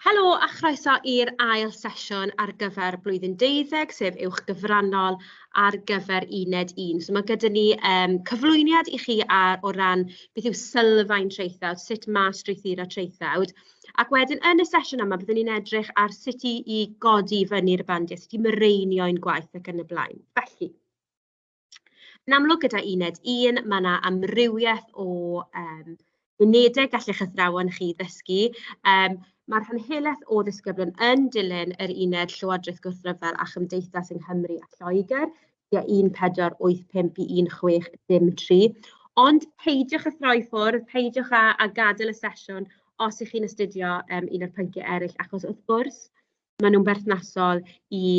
Helo a chroeso i'r ail sesiwn ar gyfer blwyddyn 12, sef uwch gyfrannol ar gyfer uned 1. So mae gyda ni cyflwyniad i chi o ran beth yw sylfaen traethawd, sut mae strwythuro traethawd. Ac wedyn yn y sesiwn yma byddwn ni'n edrych ar sut i godi fyny'r bandiau, sut i mireinio'n gwaith ac yn y blaen. Felly, yn amlwg gyda uned 1, mae yna amrywiaeth o unedau gallech athrawon chi ddysgu. Mae'r rhanhelaeth o ddisgyblion yn dilyn yr uned Llywodraeth Gwrthryfel a Chymdeithas yng Nghymru a Lloegr, tua 1485 i 1603. Ond peidiwch a throi ffwrdd, peidiwch a gadael y sesiwn os ych chi'n astudio un o'r pyntiau eraill, achos wrth gwrs, maen nhw'n berthnasol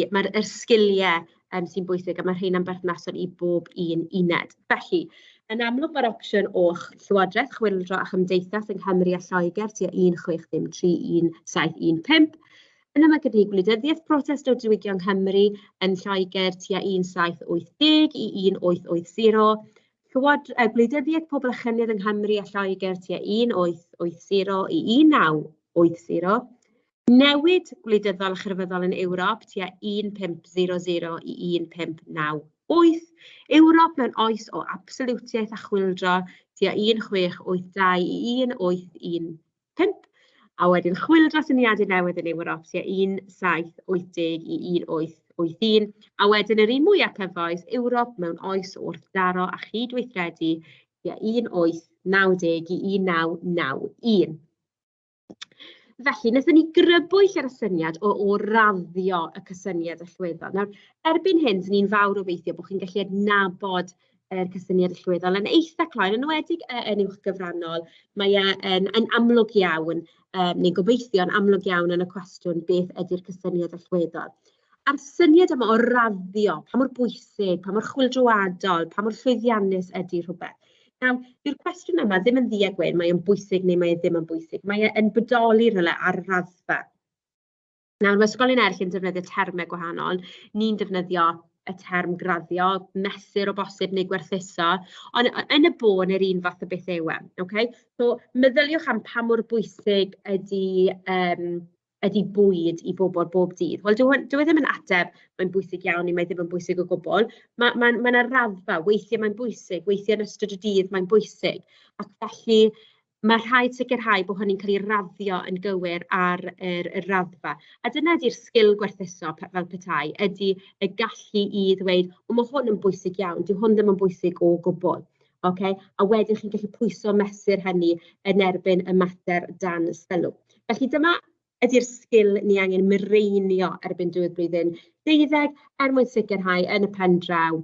mae'r sgiliau sy'n bwysig, a mae'r rhain yn berthnasol i bob un uned. Felly, yn amlwg mae'r opsiwn o Llywodraeth, Chwyldro a Chymdeithas yng Nghymru a Lloegr tua 1603 1715. Yna mae gyda ni gwleidyddiaeth protest o diwygion Nghymru yn Lloegr tua 1780 i 1880. Gwleidyddiaeth pobl a chyniad yng Nghymru a Lloegr tua 1880 i 1980. Newid gwleidyddol a chyrfyddol yn Ewrop tua 1500 i 1598. Ewrop mewn oes o absolwtiaeth a chwyldro tua 1682 i 1815. A wedyn chwyldro syniadau newydd yn Ewrop tua 1780 i 1881. A wedyn yr un mwyaf cyfoes, Ewrop mewn oes o wrthdaro a chydweithredu tua 1890 i 1991. Felly, wnaethon ni grybwyll ar y syniad o raddio y cysyniad allweddol. Nawr, erbyn hyn, ni'n fawr obeithio bod chi'n gallu adnabod y cysyniad allweddol yn eitha clau, yn enwedig yn uwch gyfrannol. Mae yn amlwg iawn, neu'n gobeithio yn amlwg iawn yn y cwestiwn beth ydy'r cysyniad allweddol. A'r syniad yma o raddio, pa mor bwysig, pa mor chwyldroadol, pa mor llwyddiannus ydy rhywbeth. Nawr, yw'r cwestiwn yma ddim yn ddi a gwyn, mae e'n bwysig neu mae e ddim yn bwysig. Mae e'n bodoli rhywle ar raddfa. Nawr, mae ysgolion eraill yn defnyddio termau gwahanol. Ni'n defnyddio y term graddio, mesur o bosib neu gwerthuso, ond yn y bôn yr un fath o beth yw e. Okay? So, meddyliwch am pa mor bwysig ydy bwyd i bobl bob dydd. Wel, dyw e ddim yn ateb, mae'n bwysig iawn neu mae ddim yn bwysig o gwbl. Mae yna raddfa, weithiau mae'n bwysig, weithiau yn ystod y dydd mae'n bwysig. Ac felly, mae rhaid sicrhau bod hynny'n cael ei raddio yn gywir ar y raddfa. A dyna ydy'r sgil gwerthuso fel petai, ydy y gallu i ddweud, o, mae hwn yn bwysig iawn, dyw hwn ddim yn bwysig o gwbl. Okay? A wedyn chi'n gallu pwyso mesur hynny yn erbyn y mater dan sylw. Felly dyma ydy'r sgil ni angen mireinio erbyn diwedd blwyddyn 12 mwyn sicrhau yn y pen draw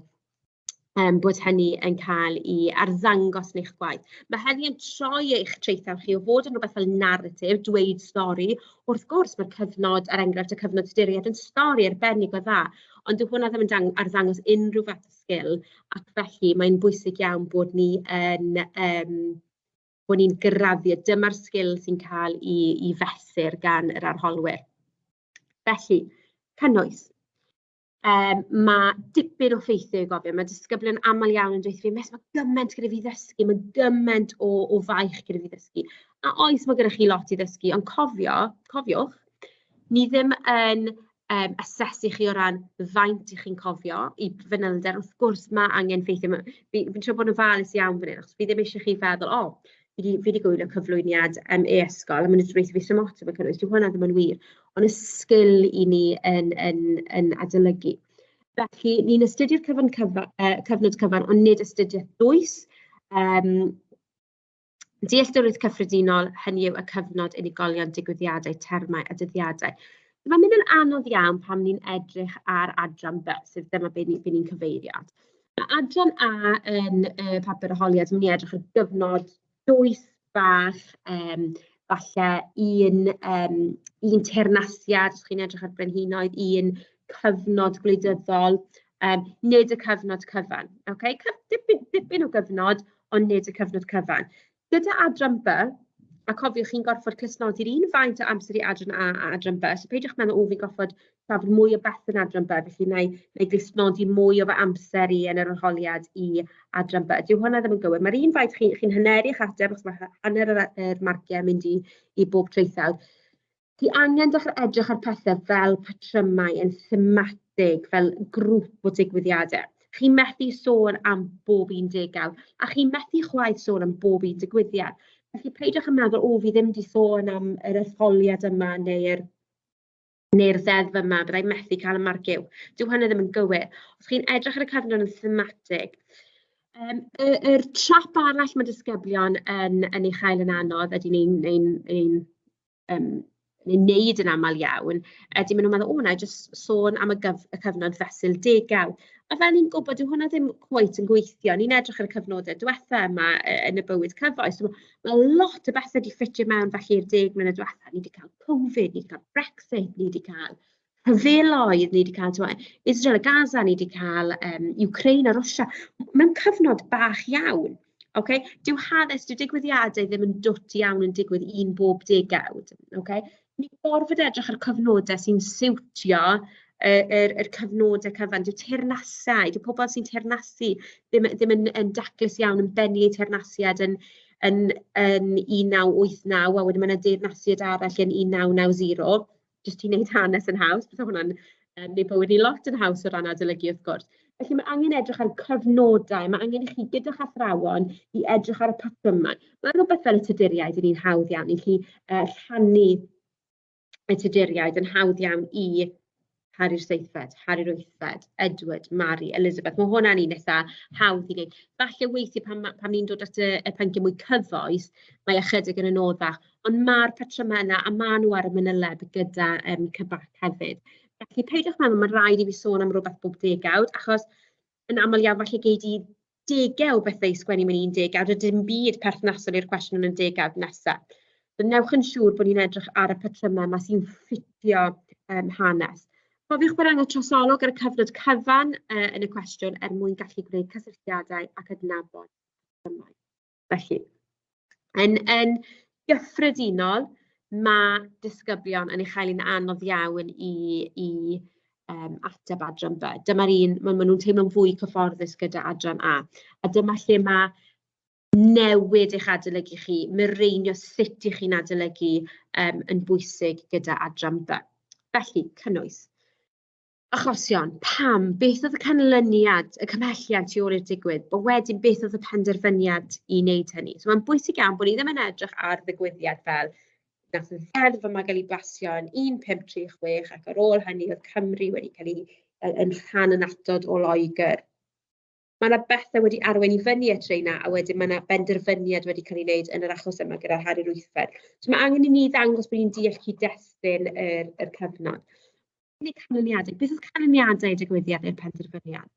bod hynny yn cael ei arddangos yn eich gwaith. Mae hynny yn troi eich traethawd chi o fod yn rhywbeth fel narratif, dweud stori. Wrth gwrs, mae'r cyfnod, er enghraifft y cyfnod styried yn stori arbennig o dda, ond dyw hwnna ddim yn arddangos unrhyw fath o sgil, ac felly mae'n bwysig iawn bod ni'n graddio. Dyma'r sgil sy'n cael ei fesur gan yr arholwyr. Felly, cynnwys. Mae dipyn o ffeithiau i gofio. Mae disgyblion aml iawn yn dweud fi, mes mae gymaint gyda fi ddysgu, mae gymaint o faich gyda fi ddysgu. A oes mae gyda chi lot i ddysgu, ond cofiwch, ni ddim yn asesu chi o ran faint i chi'n cofio i fanylder. Wrth gwrs mae angen ffeithiau. Fi'n trio bod yn falus iawn fan hyn, achos fi ddim eisiau chi feddwl, fi wedi gwylio cyflwyniad e-sgol, a mae'n dweud fi symotob yn cynnwys, dyw hwnna ddim yn wir, ond y sgil i ni yn adolygu. Felly, ni'n astudio'r cyfnod cyfan, ond nid astudiaeth dwys. Dealltwriaeth cyffredinol, hynny yw y cyfnod unigolion, digwyddiadau, termau a dyddiadau. Mae'n mynd yn anodd iawn pam ni'n edrych ar adran B, sef dyma be ni'n cyfeirio. Mae adran A yn y papur arholiad, mae'n edrych ar gyfnod dwys bach, falle un teyrnasiad, os chi'n edrych ar brenhinoedd, un cyfnod gwleidyddol, nid y cyfnod cyfan. Okay? Dipyn o gyfnod, ond nid y cyfnod cyfan. Gyda adran B, a cofiwch chi'n gorfod clusnodi'r un faint o amser i adran A a adran B, so peidiwch meddwl, fi'n gorfod trafod mwy o beth yn adran B, felly neu glusnodi mwy o fy amser i yn yr arholiad i adran B. Dyw hwnna ddim yn gywir. Mae'r un faint chi'n hyneru eich ateb, os mae hanner yr marciau yn mynd i bob traethawd. Ti angen dechrau edrych ar pethau fel patrymau yn thematig, fel grŵp o digwyddiadau. Chi'n methu sôn am bob un degawd, a chi'n methu chwaith sôn am bob un digwyddiad. Felly peidiwch yn meddwl, o, fi ddim wedi sôn am yr etholiad yma neu'r ddeddf yma, byddai methu cael y marciau. Dyw hynny ddim yn gywir. Os chi'n edrych ar y cyfnod yn thematig, yr trap arall mae disgyblion yn ei chael yn anodd ydy ni'n wneud yn aml iawn, ydy maen nhw'n meddwl, o, na, jyst sôn am y cyfnod fesul degaw. A fel ni'n gwybod, dyw hwnna ddim cweit yn gweithio. Ni'n edrych ar y cyfnodau diwetha yma yn y bywyd cyfoes. Mae lot o bethau wedi ffitio mewn felly i'r 10 mlynedd diwetha. Ni wedi cael Covid, ni wedi cael Brexit, ni wedi cael rhyfeloedd, ni wedi cael Israel a Gaza, ni wedi cael Ukraine a Rwsia. Mae'n cyfnod bach iawn. Okay? Dyw hanes, dyw digwyddiadau ddim yn dwt iawn yn digwydd un bob degawd. Okay? Ni'n gorfod edrych ar cyfnodau sy'n siwtio yr cyfnodau cyfan. Dyw teyrnasau, dyw pobl sy'n teyrnasu ddim yn daclus iawn yn bennu eu teyrnasiad yn 1989, a wedyn mae'n deyrnasiad arall yn 1990. Jyst i wneud hanes yn haws, beth hwnna'n neu bywyd ni lot yn haws o ran adolygu wrth gwrs. Felly mae angen edrych ar cyfnodau, mae angen i chi gyda'ch athrawon i edrych ar y patrymau. Mae rhywbeth fel y tuduriaid yn un hawdd iawn i chi rhannu y tuduriaid yn hawdd iawn i Harry'r 7fed, Harry'r 8fed, Edward, Mary, Elizabeth. Mae hwnna'n un eitha hawdd i wneud. Falle weithio pan ni'n dod at y pynciau mwy cyfoes, mae ychydig yn anoddach. Ond mae'r patrymau yna, a maen nhw ar y manyleb gyda cybac hefyd. Felly peidiwch meddwl, mae rhaid i fi sôn am rhywbeth bob degawd, achos yn aml iawn falle gei di degau o bethau i sgwennu mewn 1 degawd, a dim byd perthnasol i'r cwestiwn yn degawd nesaf. Newch yn siŵr bod ni'n edrych ar y patrymau yma sy'n ffitio hanes. Cofiwch bod angen trosolwg ar y cyfnod cyfan yn y cwestiwn mwyn gallu gwneud cysylltiadau ac adnabod patrymau. Felly, yn gyffredinol, mae disgyblion yn ei chael yn anodd iawn i ateb adran B. Dyma'r un, maen nhw'n teimlo'n fwy cyfforddus gyda adran A. A dyma lle mae newid eich adolygu chi, mireinio sut i chi'n adolygu yn bwysig gyda adran B. Felly, cynnwys. Achosion, pam, beth oedd y canlyniad, y cymhelliad tu ôl i'r digwydd, bod wedyn beth oedd y penderfyniad i wneud hynny. So mae'n bwysig iawn bod ni ddim yn edrych ar ddigwyddiad fel nath y ddeddf yma gael ei basio yn 1536 ac ar ôl hynny oedd Cymru wedi cael ei rhan yn atod o Loegr. Mae yna bethau wedi arwain i fyny at reina, a wedyn mae yna benderfyniad wedi cael ei wneud yn yr achos yma gyda Harry'r 8fed. So mae angen i ni ddangos bod ni'n deall cyd-destun yr cyfnod. Canlyniadau. Beth oedd canlyniadau digwyddiad i'r penderfyniad?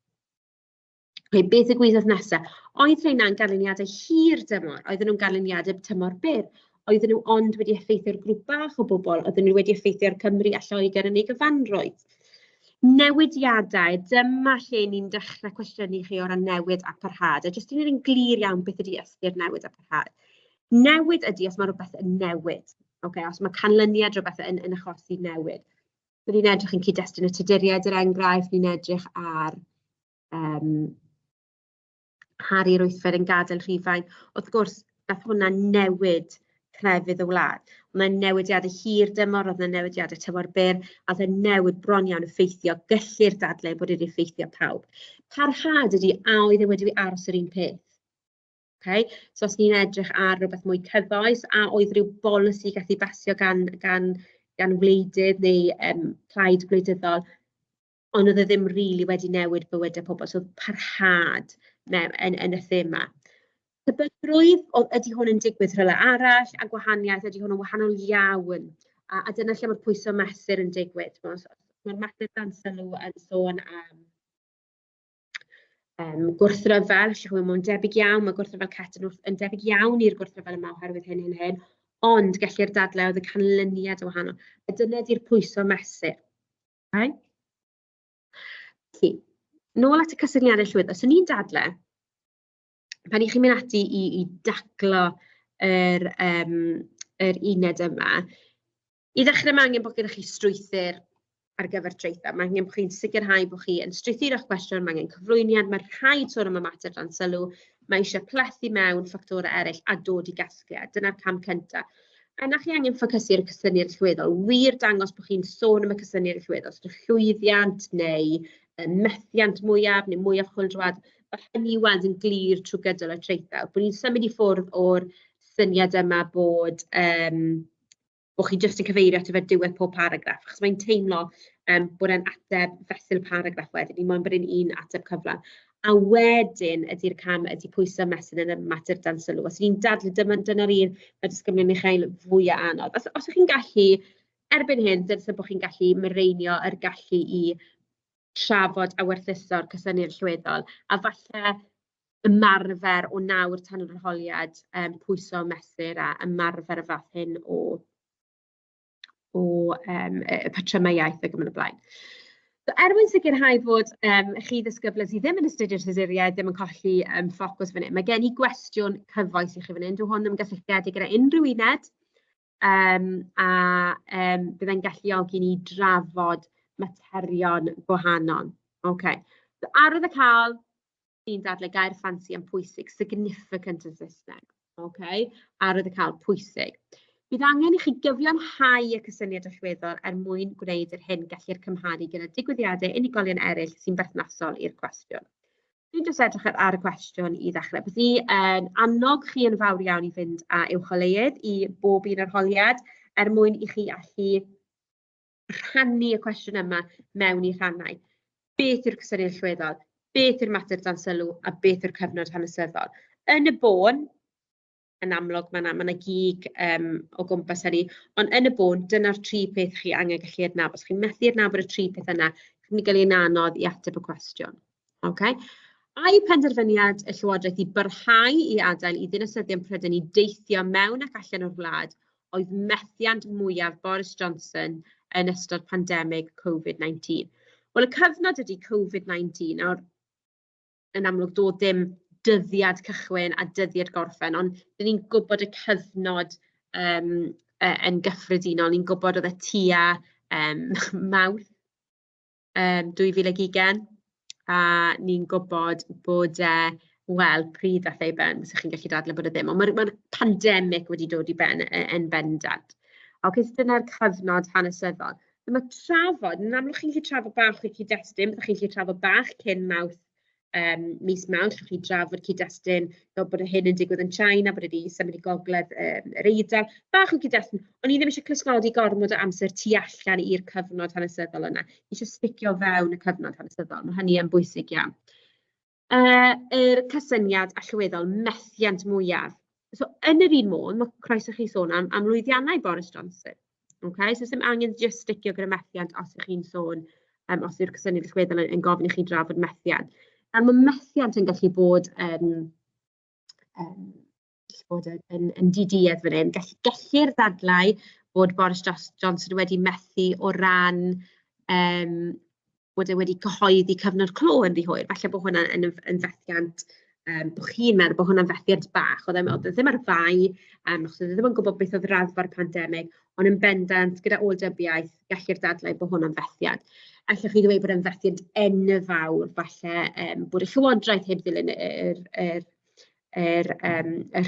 Beth ddigwyddodd nesaf? Oedd reina'n ganlyniadau hir dymor? Oedden nhw'n ganlyniadau tymor byr? Oedden nhw ond wedi effeithio'r grŵp bach o bobl? Oedden nhw wedi effeithio'r Cymru a Lloegr yn ei gyfanrwydd? Newidiadau, dyma lle ni'n dechrau cwestiynu chi o ran newid a parhad. A jyst i wneud yn glir iawn beth ydy ystyr newid a parhad. Newid ydy os mae rhywbeth yn newid. Okay? Os mae canlyniad rhywbeth yn achosi newid. Ni'n edrych yn cyd-destun y tuduriaid yr enghraifft, ni'n edrych ar Harry'r 8fed yn gadael Rhufain. Wrth gwrs, nath hwnna newid crefydd y wlad. Oedd yna newidiadau hir dymor, oedd yna newidiadau tymor byr, a oedd yna newid bron iawn effeithio, gyllir dadlau bod wedi effeithio pawb. Parhad ydy a oedd e wedi aros yr un peth. Okay? So os ni'n edrych ar rhywbeth mwy cyfoes, a oedd rhyw bolisi gath ei basio gan wleidydd neu plaid gwleidyddol, ond oedd e ddim rili wedi newid bywydau pobl. So parhad yn y thema. Tebygrwydd ydy hwn yn digwydd rhywle arall, a gwahaniaeth ydy hwn yn wahanol iawn. A dyna lle mae'r pwyso mesur yn digwydd. Mae'r mater dan sylw yn sôn am gwrthryfel, lle mae'n debyg iawn, mae gwrthryfel Cetyn yn debyg iawn i'r gwrthryfel yma oherwydd hyn, ond gellir dadlau oedd y canlyniad o wahanol. A dyna ydy'r pwyso mesur. Okay? Nôl at y cysyniadau llwyddo. So ni'n dadlau, pan i chi'n mynd ati i daclo yr uned yma, i ddechrau mae angen bod gyda chi strwythur ar gyfer traethawd. Mae angen bod chi'n sicrhau bod chi yn strwythu'r cwestiwn, mae angen cyflwyniad, mae rhaid sôn am y mater dan sylw, mae eisiau plethu mewn ffactorau eraill a dod i gasgliad. Dyna'r cam cyntaf. A na chi angen ffocysu'r cysyniad llweddol, wir dangos bod chi'n sôn am y cysyniad llweddol, so llwyddiant neu methiant mwyaf neu mwyaf chwyldroad, mae hynny i weld yn glir trwy gydol y traethawd. Bod ni'n symud i ffwrdd o'r syniad yma bod chi jyst yn cyfeirio at y diwedd pob paragraff, achos mae'n teimlo bod e'n ateb fesul paragraff wedyn, ni moyn bod e'n un ateb cyflawn. A wedyn ydy'r cam ydy pwyso mesyn yn y mater dan sylw. Os ni'n dadlu, dyna'r un mae disgymryd i chael fwyaf anodd. Os ydych chi'n gallu, erbyn hyn, dyna bod chi'n gallu mireinio yr gallu i trafod a werthuso'r cysyniad llweddol, a falle ymarfer o nawr tan yr arholiad pwyso mesur a ymarfer y fath hyn o patrymau iaith ac yn y blaen. So, mwyn sicrhau fod chi ddisgyblion sydd ddim yn astudio'r tuduriaid ddim yn colli ffocws fan hyn, mae gen i gwestiwn cyfoes i chi fan hyn. Dyw hwn ddim yn gysylltiedig gyda unrhyw uned, byddai'n galluogi ni drafod materion gwahanol. Okay. So, arwydd y cael, ni'n dadlau gair ffansi am pwysig, significant yn Saesneg. Okay. Arwydd y cael, pwysig. Bydd angen i chi gyfiawnhau y cysyniad allweddol mwyn gwneud yr hyn gellir cymharu gyda digwyddiadau unigolion eraill sy'n berthnasol i'r cwestiwn. Dwi'n jyst edrych ar y cwestiwn i ddechrau. Bydd ni'n annog chi yn fawr iawn i fynd â uwcholeuyd i bob un arholiad mwyn i chi allu rhannu y cwestiwn yma mewn i rhannau. Beth yw'r cysyniad allweddol? Beth yw'r mater dan sylw? A beth yw'r cyfnod hanesyddol? Yn y bôn, yn amlwg, mae yna gig o gwmpas hynny, ond yn y bôn, dyna'r tri peth chi angen gallu adnabod. Os chi'n methu adnabod y tri peth yna, chi'n gael ein anodd i ateb y cwestiwn. Okay? A'i penderfyniad y Llywodraeth i byrhau i adael i ddinasyddion Prydain i deithio mewn ac allan o'r wlad oedd methiant mwyaf Boris Johnson yn ystod pandemig Covid-19. Wel, y cyfnod ydy Covid-19, yn amlwg dod ddim dyddiad cychwyn a dyddiad gorffen, ond ni'n gwybod y cyfnod yn gyffredinol, ni'n gwybod oedd y tua Mawrth 2020, a ni'n gwybod bod, wel, pryd a theu ben, so chi'n gallu dadlau bod y ddim, ond mae'r pandemig wedi dod i ben yn bendant. Okay, so dyna'r cyfnod hanesyddol. Mae trafod, yn amlwg chi'n gallu trafod bach o cyd-destun, byddwch chi'n gallu trafod bach cyn Mawrth mis Mawrth, chi'n trafod cyd-destun bod hyn yn digwydd yn China, bod wedi symud i gogledd yr Eidal, bach o cyd-destun, ond ni ddim eisiau clusnodi gormod o amser tu allan i'r cyfnod hanesyddol yna. Ni eisiau sticio fewn y cyfnod hanesyddol, mae hynny yn bwysig iawn. Yr cysyniad allweddol methiant mwyaf. So, yn yr un modd, mae croeso chi sôn am lwyddiannau Boris Johnson. Okay? So, ddim angen just sticio gyda methiant os ych chi'n sôn, os yw'r cysyniad allweddol yn gofyn i chi drafod methiant. A mae methiant yn gallu bod yn diduedd fan hyn. Gellir ddadlau bod Boris Johnson wedi methu o ran bod e wedi cyhoeddi cyfnod clo yn rhy hwyr. Falle bod hwnna'n yn fethiant, bod chi'n meddwl bod hwnna'n fethiant bach. Oedd e ddim ar fai, achos oedd e ddim yn gwybod beth oedd raddfa'r pandemig, ond yn bendant gyda ôl-dybiaeth gellir ddadlau bod hwnna'n fethiant. Allwch chi ddweud bod e'n fethiant enfawr, falle bod y Llywodraeth heb ddilyn yr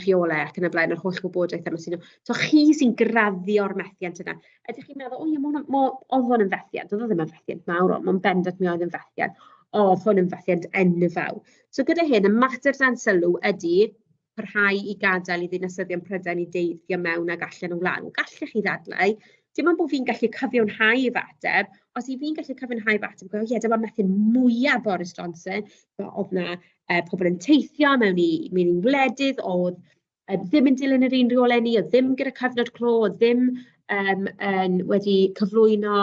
rheolau ac yn y blaen, yr holl wybodaeth yma sy'n... So chi sy'n graddio'r methiant yna. Ydych chi'n meddwl, oedd hwn yn fethiant? Oedd ddim yn fethiant mawr, ond mae'n bendant mi oedd yn fethiant. Oedd hwn yn fethiant enfawr. So gyda hyn, y mater dan sylw ydy parhau i gadael i ddinasyddion Prydain i deithio mewn ac allan o wlad. Gallech chi ddadlau, dim ond bod fi'n gallu cyfiawnhau i fateb, os i fi'n gallu cyfiawnhau i fateb, dyma methu'n mwyaf Boris Johnson, oedd yna pobl yn teithio mewn i wledydd, oedd ddim yn dilyn yr un rheolau ni, oedd ddim gyda cyfnod clo, oedd ddim wedi cyflwyno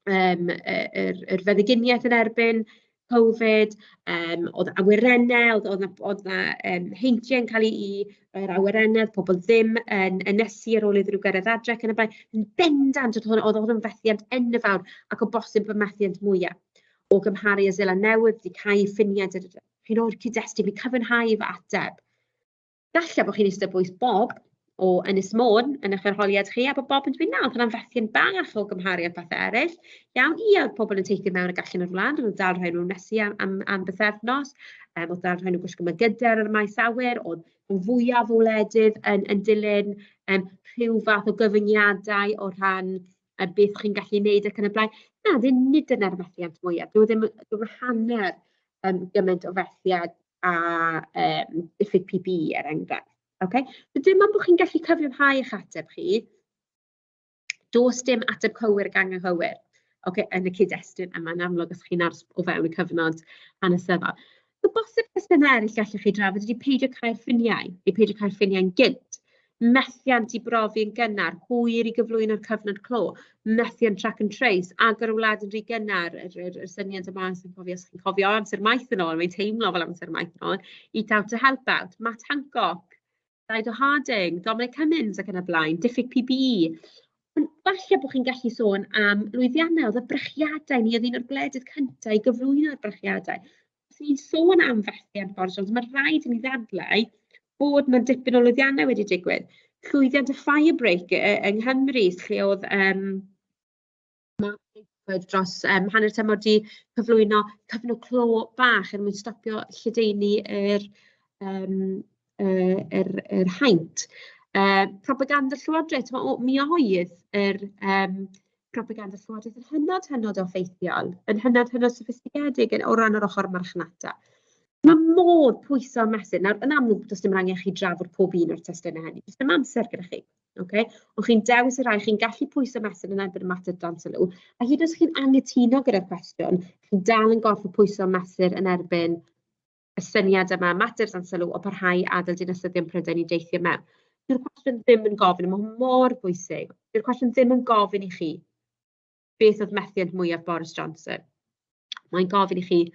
yr feddyginiaeth yn erbyn Covid, oedd awyrennau, oedd yna heintiau yn cael yr awyrennau, pobl ddim yn ynysu ar ôl iddyn nhw gyrraedd adre ac yn y blaen. Yn bendant oedd hwn yn fethiant enfawr ac o bosib y methiant mwyaf. O gymharu y Seland Newydd, wedi cael ffiniad, chi'n o'r cyd-destun, fi cyfynhau i fy ateb. Gallai bod chi'n eistedd bwys Bob o Ynys Môn yn eich arholiad chi, a bod Bob yn dweud nawr, hwnna'n fethiant bach o gymharu â pethau eraill. Iawn, oedd pobl yn teithio mewn ac allan o'r wlad, oedd dal rhaid nhw'n nesu am bythefnos, oedd dal rhaid nhw'n gwisgo magydau ar y maes awyr, oedd fwyaf o wledydd yn dilyn rhyw fath o gyfyngiadau o rhan beth chi'n gallu wneud ac yn y blaen. Na, nid yna'r methiant mwyaf. Dwi'n hanner gymaint o fethiad a diffyg PPE er enghraifft. Okay? So dim ond bod chi'n gallu cyfiawnhau eich ateb chi, does dim ateb cywir gang anghywir. Okay, yn y cyd-destun yma, yn amlwg os chi'n ars o fewn y cyfnod hanesyddol. So bosib cwestiynau eraill gallwch chi drafod ydy peidio cael ffiniau, peidio cael ffiniau'n gynt, methiant i brofi yn gynnar, hwyr i gyflwyno'r cyfnod clo, methiant track and trace, agor y wlad yn rhy gynnar, yr syniad yma sy'n cofio, os chi'n cofio amser maith yn ôl, mae'n teimlo fel amser maith yn ôl, eat out to help out, Matt Hancock, Dido Harding, Dominic Cummins ac yn y blaen, diffyg PPE. Ond falle bod chi'n gallu sôn am lwyddiannau, oedd y brychiadau ni, oedd un o'r gwledydd cyntaf i gyflwyno'r brychiadau. Os ni'n sôn am fethiant Boris Johnson, mae rhaid i ni ddadlau bod mae dipyn o lwyddiannau wedi digwydd. Llwyddiant y firebreak yng Nghymru, lle oedd dros hanner tymor wedi cyflwyno cyfnod clo bach er mwyn stopio lledaenu yr haint. Propaganda llywodraeth, mi oedd yr propaganda llywodraeth yn hynod o effeithiol, yn hynod soffistigedig o ran yr ochr marchnata. Mae modd pwyso mesur. Nawr, yn amlwg, does dim angen chi drafod pob un o'r testunau hynny. Does dim amser gyda chi. Okay? Ond chi'n dewis y rai, chi'n gallu pwyso mesur yn erbyn y mater dan sylw. A hyd os chi'n anghytuno gyda'r cwestiwn, chi'n dal yn gorfod pwyso mesur yn erbyn y syniad yma, mater dan sylw o parhau adael dinasyddion Prydain i deithio mewn. Dyw'r cwestiwn ddim yn gofyn, mae mor bwysig. Dyw'r cwestiwn ddim yn gofyn i chi beth oedd methiant mwyaf Boris Johnson. Mae'n gofyn i chi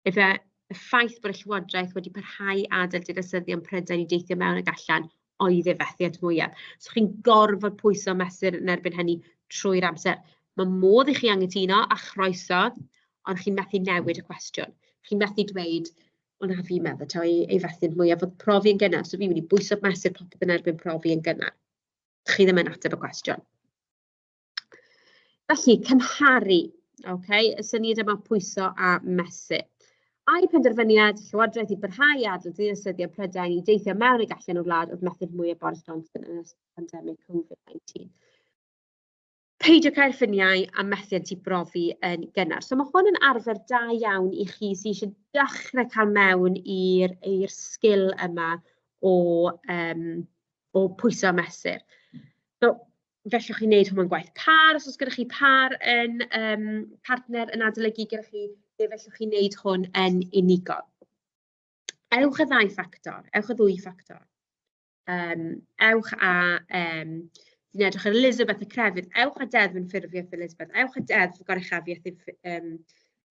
efe y ffaith bod y llywodraeth wedi parhau adael dinasyddion Prydain i deithio mewn ag allan oedd ei fethiant mwyaf. So chi'n gorfod pwyso mesur yn erbyn hynny trwy'r amser. Mae modd i chi anghytuno a chroeso, ond chi'n methu newid y cwestiwn. Chi'n methu dweud, ond na fi'n meddwl taw ei fethiant mwyaf oedd profi yn gynnar, so fi'n mynd i bwyso mesur popeth yn erbyn profi yn gynnar. Chi ddim yn ateb y cwestiwn. Felly, cymharu, okay? Y syniad yma pwyso a mesur. A'i penderfyniad llywodraeth i barhau adael dinasyddion Prydain i deithio mewn ag allan o'r wlad oedd methiant mwyaf Boris Johnson yn ystod pandemig Covid-19. Peidio cael ffiniau a methiant i brofi yn gynnar. So mae hwn yn arfer da iawn i chi sydd eisiau dechrau cael mewn i'r sgil yma o pwyso a mesur. So, gallwch chi wneud hwn yn gwaith par, os oes gyda chi par yn partner yn adolygu gyda chi, fe fellwch chi wneud hwn yn unigol. Ewch y ddwy ffactor. Ewch a, ni'n edrych ar Elizabeth y crefydd, ewch a deddf yn ffurfiaeth Elizabeth, ewch a deddf goruchafiaeth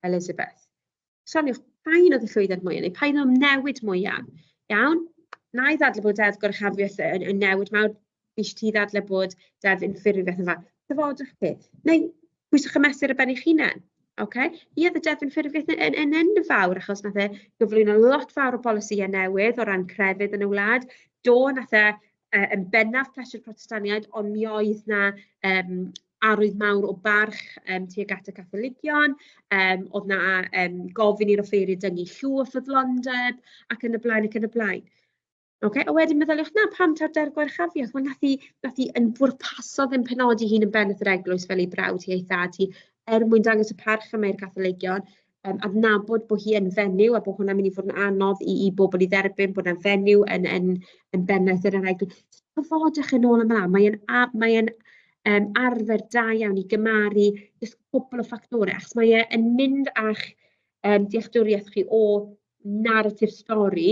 Elizabeth. Soniwch, pa'n oedd y llwyddiant mwyaf, neu pa'n oedd newid mwyaf. Iawn, na i ddadle bod deddf goruchafiaeth yn newid mawr, eisiau ti ddadle bod deddf yn ffurfiaeth yn fa. Dyfodwch chi, neu pwyswch y mesur ar ben eich hunain. Okay? Ie, y deddf yn ffurfiaeth yn enfawr, achos nath e gyflwyno lot fawr o polisïau newydd o ran crefydd yn y wlad. Do, nath e yn bennaf pleser protestaniaid, ond mi oedd na arwydd mawr o barch tuag at y Catholigion, oedd na gofyn i'r offeiriad dyngu llw o ffyddlondeb, ac yn y blaen. Okay? A wedyn meddyliwch, na, pam ta'r deddf goruchafiaeth? Wel, nath hi yn bwrpaso ddim penodi hun yn bennet yr eglwys fel ei brawd hi, ei thad hi, mwyn dangos y parch yma i'r Catholigion, adnabod bod hi yn fenyw a bod hwnna'n mynd i fod yn anodd i bobl i dderbyn, bod yna'n fenyw yn bennaeth yr eglwys. Dyfodwch yn ôl yma, mae'n arfer da iawn i gymaru jyst cwbl o ffactorau, achos mae'n mynd a'ch dealltwriaeth chi o narratif stori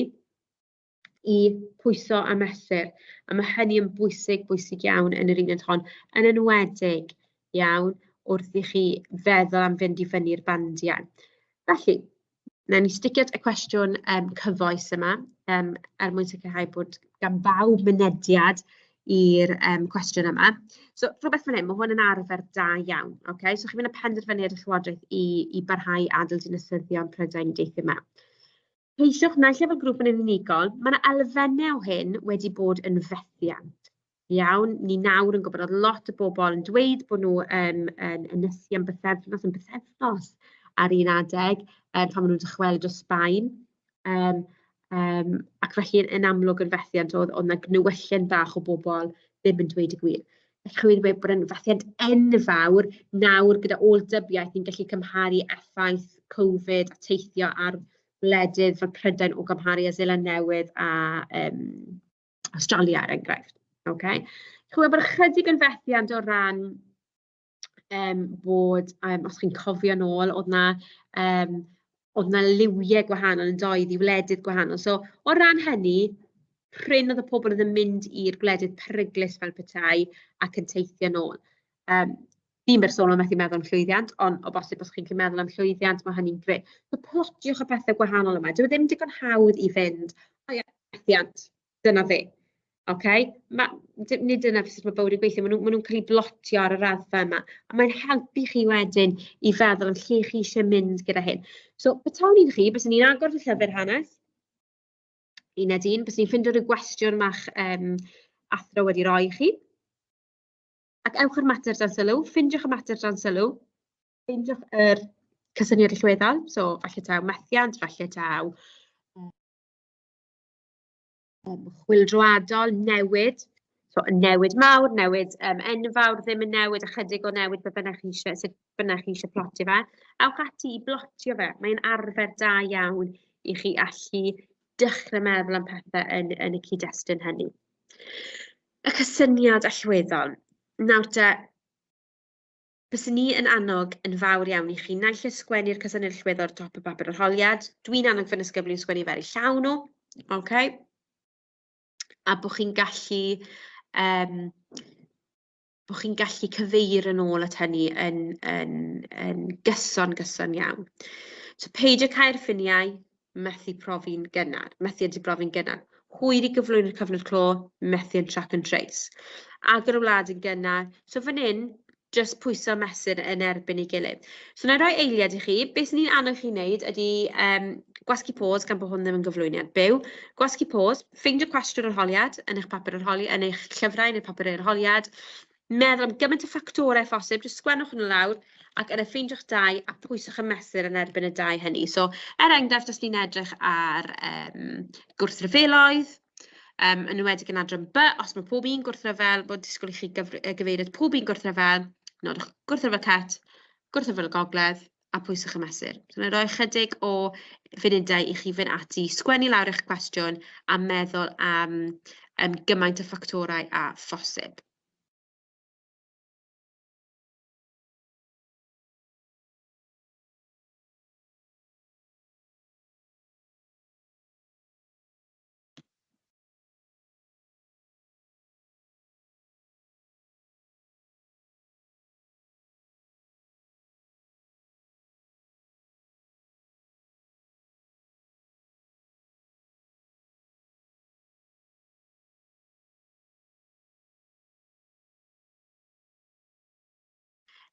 i pwyso a mesur. A mae hynny yn bwysig iawn yn yr uned hon, yn enwedig iawn wrth i chi feddwl am fynd i fyny'r bandiau. Felly, wnawn ni sticio y cwestiwn cyfoes yma, mwyn sicrhau bod gan bawb mynediad i'r cwestiwn yma. So, rhywbeth fan hyn, mae hwn yn arfer da iawn. Okay? So, chi'n mynd y penderfyniad y llywodraeth i barhau adael dinasyddion Prydain i deithio mewn. Ceisiwch naill fel grŵp yn unigol, mae yna elfennau o hyn wedi bod yn fethiant. Iawn, ni nawr yn gwybod oedd lot o bobl yn dweud bod nhw yn ynysu am bythefnos ar un adeg, pan maen nhw'n dychwelyd o Sbaen. Ac felly yn amlwg yn fethiant oedd yna gnywyllen bach o bobl ddim yn dweud y gwir. Felly chwi wedi bod yn fethiant enfawr nawr gyda ôl-dybiaeth ni'n gallu cymharu effaith Covid a teithio ar wledydd fel Prydain o gymharu â Seland Newydd a Australia er enghraifft. Okay? Chwi wedi bod ychydig yn fethiant o ran bod, os chi'n cofio nôl, oedd na liwiau gwahanol yn doedd i wledydd gwahanol. So, o ran hynny, pryn oedd y pobl yn mynd i'r gwledydd peryglus fel petai ac yn teithio nôl. Fi'n bersonol methu meddwl am llwyddiant, ond o bosib os chi'n meddwl am llwyddiant, mae hynny'n greu. So, plotiwch y pethau gwahanol yma. Dyw e ddim digon hawdd i fynd, o ie, methiant, dyna fe. Okay? Nid dyna sut mae bywyd yn gweithio, maen nhw'n cael eu blotio ar y raddfa yma. A mae'n helpu chi wedyn i feddwl am lle chi eisiau mynd gyda hyn. So, betawn i'n chi, bys ni'n agor fy llyfr hanes, uned un, bys ni'n ffindio rhyw gwestiwn ma'ch athro wedi roi i chi. Ac ewch yr mater dan sylw, ffindiwch y mater dan sylw, ffindiwch yr cysyniad allweddol, so falle taw methiant, falle taw chwyldroadol, newid, so newid mawr, newid enfawr, ddim yn newid, ychydig o newid be bynnag chi eisiau, sut bynnag chi eisiau plotio fe. Ewch ati i blotio fe, mae'n arfer da iawn i chi allu dechrau meddwl am pethau yn y cyd-destun hynny. Y cysyniad allweddol. Nawr te, bys ni yn annog yn fawr iawn i chi naill sgwennu'r cysyniad allweddol ar top y bapur arholiad. Dwi'n annog fy ysgyblu sgwennu fer i llawn nhw, okay? A bod chi'n gallu cyfeirio yn ôl at hynny yn gyson iawn. So peidio cael ffiniau, methu profi'n gynnar, methu ydy profi'n gynnar. Hwyr i gyflwyno'r cyfnod clo, methu yn track and trace. Agor y wlad yn gynnar. So fan hyn, just pwyso mesur yn erbyn ei gilydd. So na i roi eiliad i chi. Beth ni'n annog chi wneud ydy gwasgu pause gan bod hwn ddim yn gyflwyniad byw. Gwasgu pause, ffeindio cwestiwn arholiad yn eich papur arholiad, yn eich llyfrau neu papur arholiad. Meddwl am gymaint o ffactorau phosib, jyst sgwennwch nhw lawr ac yna ffeindiwch dau a pwyswch y mesur yn erbyn y dau hynny. So, enghraifft, os ni'n edrych ar gwrthryfeloedd, yn enwedig yn adran B, os mae pob un gwrthryfel, bod disgwyl i chi gyfeiriad pob un gwrthryfel, nodwch gwrthryfel cet, gwrthryfel gogledd, a pwyswch y mesur. So, yna rhoi chydig o funudau i chi fynd ati, sgwennu lawr eich cwestiwn a meddwl am gymaint o ffactorau a phosib.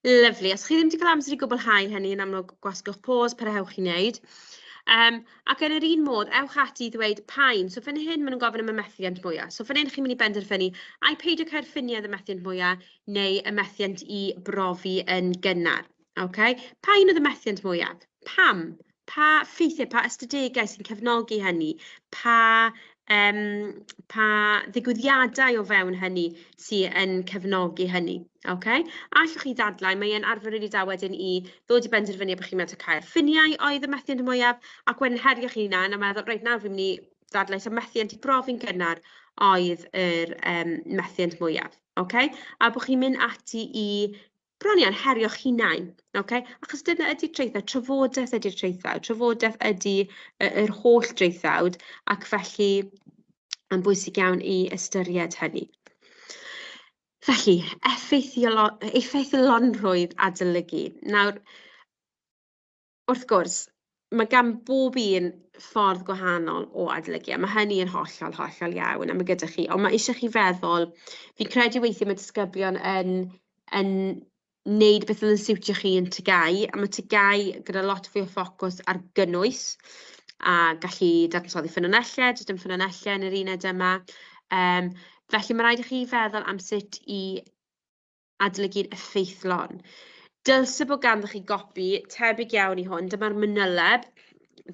Lyfli. Os chi ddim wedi cael amser i gwblhau hynny, yn amlwg gwasgwch pause per ewch i wneud. Ac yn yr un modd, ewch ati i ddweud paun. So fan hyn, maen nhw'n gofyn am y methiant mwyaf. So fan hyn, chi'n mynd i benderfynu, ai peidio cael ffiniau y methiant mwyaf, neu y methiant i brofi yn gynnar. Okay? Paun oedd y methiant mwyaf? Pam? Pa ffeithiau, pa ystadegau sy'n cefnogi hynny? Pa ddigwyddiadau o fewn hynny sy'n yn cefnogi hynny? Okay? Allwch chi ddadlau, mae'n arfer wedi da wedyn i ddod i benderfynu bod chi'n meddwl cael ffiniau oedd y methiant mwyaf, ac wedyn herio chi yna, a meddwl, reit, nawr fi'n mynd i ddadlau, so methiant i brofi'n gynnar oedd yr methiant mwyaf. Okay? A bod chi'n mynd ati i bron iawn herio'ch hunain. Okay? Achos dyna ydy traethawd, trafodaeth ydy'r traethawd, trafodaeth ydy yr holl traethawd, ac felly yn bwysig iawn i ystyried hynny. Felly, effeithiolonrwydd adolygu. Nawr, wrth gwrs, mae gan bob un ffordd gwahanol o adolygu, a mae hynny yn hollol iawn, a mae gyda chi. Ond mae eisiau chi feddwl, fi'n credu weithio mae disgyblion yn wneud beth yn siwtio chi yn tygau, a mae tygau gyda lot fwy o ffocws ar gynnwys, a gallu dadansoddi ffynonellau, dydym ffynonellau yn yr uned yma. Felly mae rhaid i chi feddwl am sut i adolygu'n effeithlon. Dylse bod ganddo chi gopi tebyg iawn i hwn, dyma'r manyleb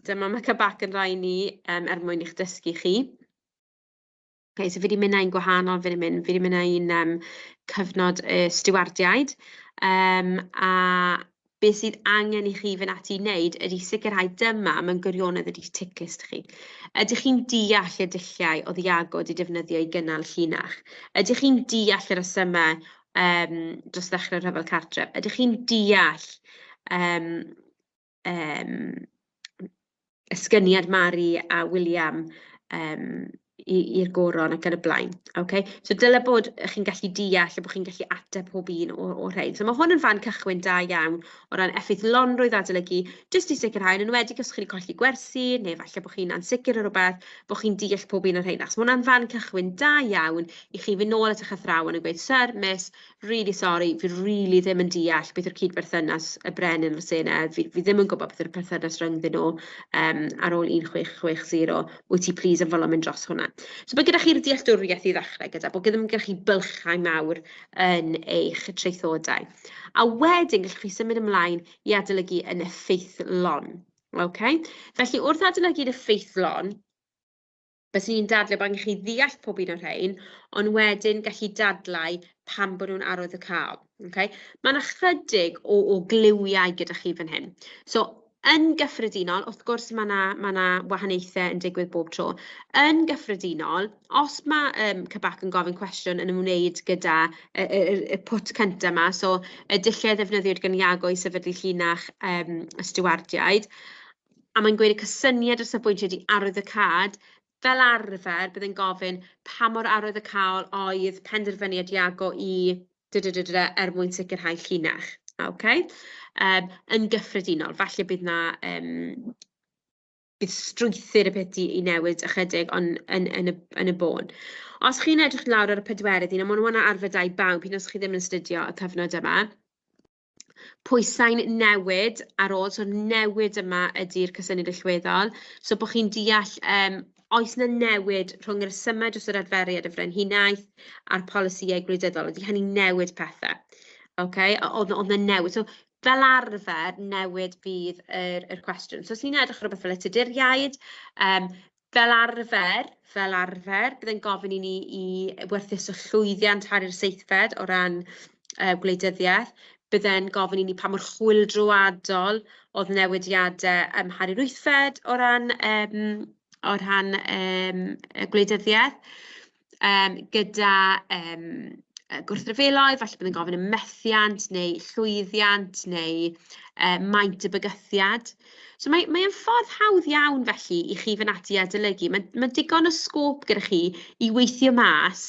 dyma mae cabac yn rhai ni mwyn i'ch dysgu chi. Okay, so fi wedi mynd i'n gwahanol, fi wedi mynd i'n cyfnod stiwardiaid, a beth sydd angen i chi fynd ati i wneud ydy sicrhau dyma mewn gwirionedd ydy'ch ticlist chi. Ydych chi'n deall y dulliau o ddiago wedi defnyddio i gynnal llinach? Ydych chi'n deall y resymau dros ddechrau rhyfel cartref? Ydych chi'n deall ysgyniad Mari a William i'r goron ac yn y blaen. Okay? So dyle bod chi'n gallu deall a bod chi'n gallu ateb pob un o'r rhain. So mae hwn yn fan cychwyn da iawn o ran effaith lonrwydd adolygu, jyst i sicrhau, yn enwedig os chi'n colli gwersi, neu falle bod chi'n ansicr o rhywbeth, bod chi'n deall pob un o'r rhain. So mae hwnna'n fan cychwyn da iawn i chi fynd nôl at eich athrawon yn gweud, Sir, Miss, really sorry, fi really ddim yn deall beth yw'r cydberthynas y brenin o'r Senedd. Fi ddim yn gwybod beth yw'r perthynas rhyngddyn nhw ar ôl 1660. Wyt ti please yn folo mynd dros hwnna. So mae gyda chi'r dealltwriaeth i ddechrau gyda, bod gyda chi bylchau mawr yn eich traethodau. A wedyn gallwch chi symud ymlaen i adolygu yn effeithlon. Okay? Felly wrth adolygu yn effeithlon, byswn ni'n dadlau bod angen chi ddeall pob un o'r rhain, ond wedyn gallu dadlau pam bod nhw'n arwydd y cael. Okay? Mae yna chydig o gliwiau gyda chi fan hyn. So, yn gyffredinol, wrth gwrs mae yna wahaniaethau yn digwydd bob tro. Yn gyffredinol, os mae cabac yn gofyn cwestiwn yn ymwneud gyda y pwt cyntaf yma, so y dulliau ddefnyddiwyd gan Iago i sefydlu llinach y stiwardiaid, a mae'n gweud y cysyniad o safbwyntio ydy arwydd y cad, fel arfer byddai'n gofyn pa mor arwydd y cael oedd penderfyniad Iago i mwyn sicrhau llinach. Okay? Yn gyffredinol, falle bydd strwythyr y peth i newid ychydig yn y bôn. Os chi'n edrych lawr ar y pedwerydd un, a maen nhw'n arfydau bawb, hyd yn oed os chi ddim yn astudio y cyfnod yma, pwysau'n newid ar ôl, so newid yma ydy'r cysyniad allweddol, so bod chi'n deall oes yna newid rhwng yr ysymau dros yr adferiad y frenhinaeth a'r polisïau gwleidyddol, ydy hynny'n newid pethau. Okay? Oedd yna newid. So, fel arfer, newid bydd yr cwestiwn. So, os ni'n edrych ar rhywbeth fel y tuduriaid, fel arfer, byddai'n gofyn i ni i werthuso llwyddiant ar yr seithfed o ran gwleidyddiaeth. Byddai'n gofyn i ni pa mor chwyldroadol oedd newidiadau Harri'r Wythfed o ran gwleidyddiaeth. Gyda gwrthryfeloedd, falle byddai'n gofyn y methiant neu llwyddiant neu maint y bygythiad. So mae'n ffordd hawdd iawn felly i chi fynd ati adolygu. Mae digon o sgôp gyda chi i weithio mas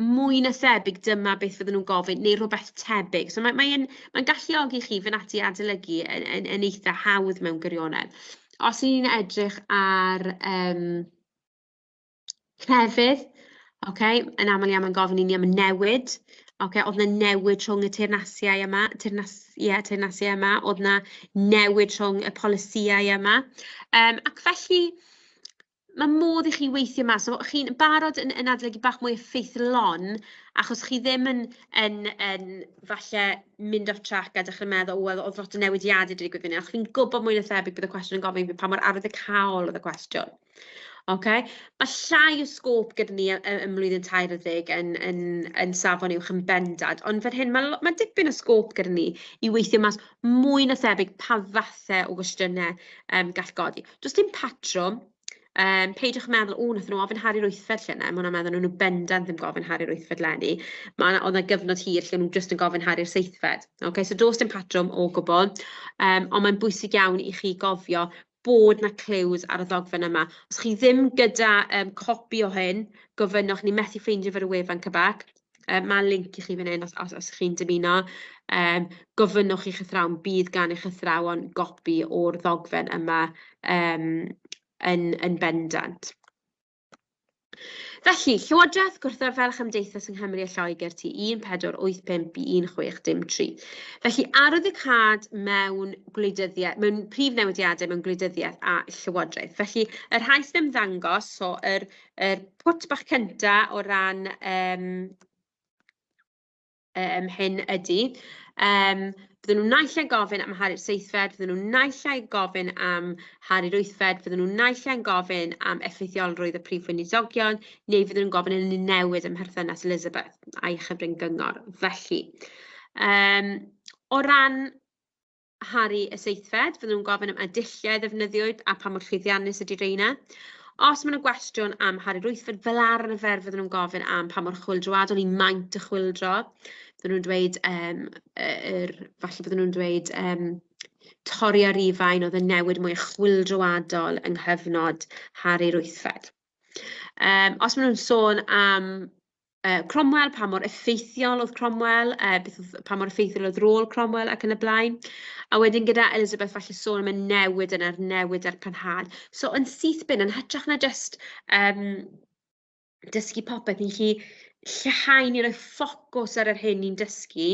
mwy na thebyg dyma beth fydden nhw'n gofyn, neu rhywbeth tebyg. So mae'n galluogi chi fynd ati adolygu yn eitha hawdd mewn gwirionedd. Os ni'n edrych ar crefydd, okay, yn aml iawn mae'n gofyn i ni am y newid. Okay, oedd yna newid rhwng y teyrnasiau yma, oedd yna newid rhwng y polisïau yma. Ac felly, mae modd i chi weithio mas. So, chi'n barod yn adolygu bach mwy effeithlon, achos chi ddim yn falle mynd off track a dechrau meddwl, wel, oedd lot o newidiadau wedi digwydd fyny. Achos chi'n gwybod mwy na thebyg bydd y cwestiwn yn gofyn pa mor arwydd y cael oedd y cwestiwn. Okay? Mae llai o sgôp gyda ni ym mlwyddyn 30 yn safon uwch yn bendant, ond fan hyn mae dipyn o sgôp gyda ni i weithio mas mwy na thebyg pa fathau o gwestiynau gall godi. Does dim patrwm, peidiwch meddwl, nath nhw ofyn Harri'r Wythfed llynau, mae hwnna'n meddwl nhw'n bendant ddim gofyn Harri'r Wythfed lenni. Oedd yna gyfnod hir lle nhw jyst yn gofyn Harri'r Seithfed. Okay, so does dim patrwm o gwbl, ond mae'n bwysig iawn i chi gofio bod na clues ar y ddogfen yma. Os chi ddim gyda copi o hyn, gofynnwch, ni methu ffeindio fer y wefan cabac. Mae link i chi fan hyn os chi'n dymuno. Gofynnwch i'ch athrawon, bydd gan eich athrawon gopi o'r ddogfen yma yn bendant. Felly, Llywodraeth Gwrthryfel Chymdeithas yng Nghymru a Lloegr T 1485 i 1603. Felly, arwydd y cad mewn prif newidiadau mewn gwleidyddiaeth a llywodraeth. Felly, yr rhai sy'n ymddangos, so yr pwt bach cynta o ran hyn ydy. Bydden nhw'n naill ai gofyn am Hari'r Seithfed, bydden nhw'n naill ai gofyn am Hari'r Wythfed, bydden nhw'n naill ai'n gofyn am effeithiolrwydd y prif weinidogion, neu fydden nhw'n gofyn yn newid ym mherthynas Elizabeth a'i chyfryn gyngor. Felly, o ran Hari y Seithfed, fydden nhw'n gofyn am adilliau ddefnyddiwyd a pa mor llwyddiannus ydy reina. Os mae yna gwestiwn am Hari'r Wythfed, fel arfer fydden nhw'n gofyn am pa mor chwyldroadol i maint y chwyldro. Fydden nhw'n dweud, falle bydden nhw'n dweud torri ar Rufain oedd yn newid mwy chwyldroadol yng nghyfnod Hari'r Wythfed. Os maen nhw'n sôn am Cromwell, pa mor effeithiol oedd Cromwell, pa mor effeithiol oedd rôl Cromwell ac yn y blaen. A wedyn gyda Elizabeth falle sôn am y newid yna'r newid a'r parhad. So yn syth bin, yn hytrach na just dysgu popeth, ni'n gallu lleihau ni roi ffocws ar yr hyn ni'n dysgu,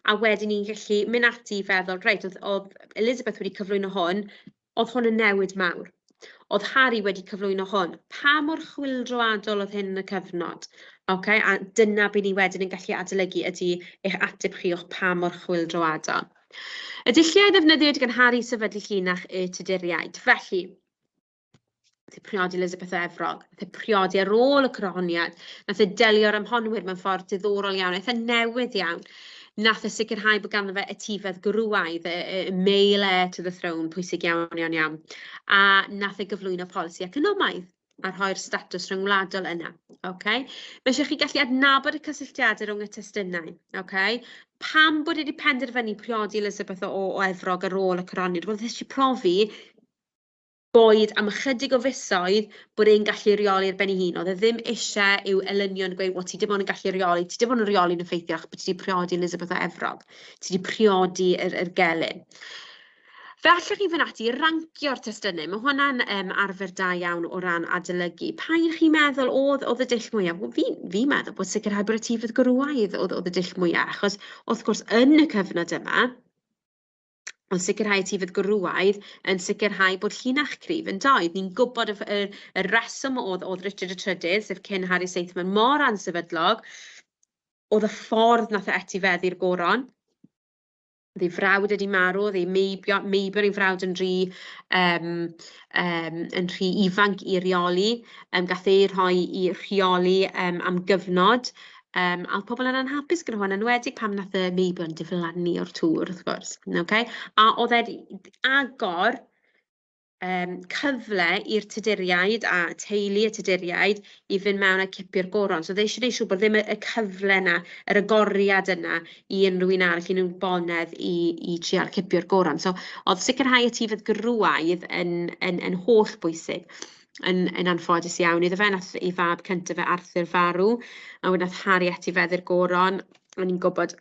a wedyn ni'n gallu mynd ati i feddwl, reit, oedd Elizabeth wedi cyflwyno hwn, oedd hwn yn newid mawr. Oedd Harry wedi cyflwyno hwn. Pa mor chwyldroadol oedd hyn yn y cyfnod? Okay? A dyna bydd ni wedyn yn gallu adolygu ydy eich ateb chi o'ch pa mor chwyldroadol. Y dulliau ddefnyddiwyd gan Harry sefydlu llinach y Tuduriaid. Felly, nath priodi Elizabeth o Efrog, nath priodi ar ôl y coroniad, nath delio'r ymhonwyr mewn ffordd diddorol iawn, nath newydd iawn. Nath sicrhau bod ganddo fe etifedd grwaidd, y mail heir to the throne, pwysig iawn, iawn, iawn. A nath gyflwyno polisi economaidd a rhoi'r statws rhyngwladol yna. Okay? Mae eisiau chi gallu adnabod y cysylltiadau rhwng y testunau. Okay? Pam bod wedi penderfynu priodi Elizabeth o Efrog ar ôl y coroniad? Wel, ddys i profi boed am ychydig o fisoedd bod e'n gallu reoli'r ben ei hun. Oedd e ddim eisiau i'w elynion gweud, wel, ti dim ond yn gallu reoli, ti dim ond yn reoli'n effeithiol, bod ti wedi priodi Elizabeth o Efrog. Ti wedi priodi yr gelyn. Fe allwch chi fynd ati i rancio'r testunau. Mae hwnna'n arfer da iawn o ran adolygu. Pa un chi'n meddwl oedd y dull mwyaf? Wel, fi'n meddwl bod sicrhau bod y tifedd grwaidd oedd y dull mwyaf, achos wrth gwrs yn y cyfnod yma, ond sicrhau tifedd grwaidd yn sicrhau bod llinach cryf yn doedd. Ni'n gwybod y reswm oedd Richard y Trydydd, sef cyn Harry Seithfed, mor ansefydlog, oedd y ffordd nath etifeddu'r goron. Oedd ei frawd wedi marw, oedd ei meibio'r ei frawd yn rhy ifanc i reoli, gath ei rhoi i rheoli am gyfnod. A oedd pobl yn anhapus gyda hwn, enwedig pam nath y meibio'n diflannu o'r tŵr, wrth gwrs. Okay? A oedd wedi agor cyfle i'r Tuduriaid a teulu y Tuduriaid i fynd mewn a cipio'r goron. So, eisiau gwneud siŵr bod ddim y cyfle yna, yr agoriad yna i unrhyw un arall, i nhw'n bonedd i trial cipio'r goron. So, oedd sicrhau y tifedd grwaidd yn holl bwysig yn anffodus iawn. Iddo fe nath ei fab cyntaf fe Arthur farw, a wedyn nath Harry etifeddu'r goron, a ni'n gwybod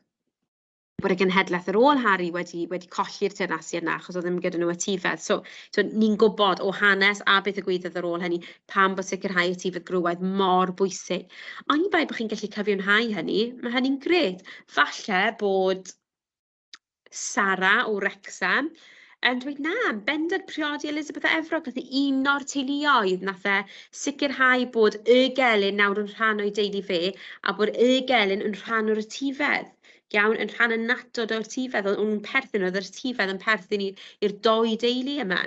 bod y genhedlaeth ar ôl Harry wedi colli'r teyrnasiad yna, achos oedd ddim gyda nhw etifedd. So ni'n gwybod o hanes a beth y gwyddoedd ar ôl hynny, pam bod sicrhau etifedd grwaidd mor bwysig. Ond i bai bod chi'n gallu cyfiawnhau hynny, mae hynny'n gret. Falle bod Sarah o Wrexham yn dweud na, bendant priodi Elizabeth o Efrog, nath un o'r teuluoedd, nath sicrhau bod y gelyn nawr yn rhan o'i deulu fe, a bod y gelyn yn rhan o'r etifedd. Iawn, yn rhan annatod o'r tifedd, oedd yr tifedd yn perthyn i'r doi deulu yma.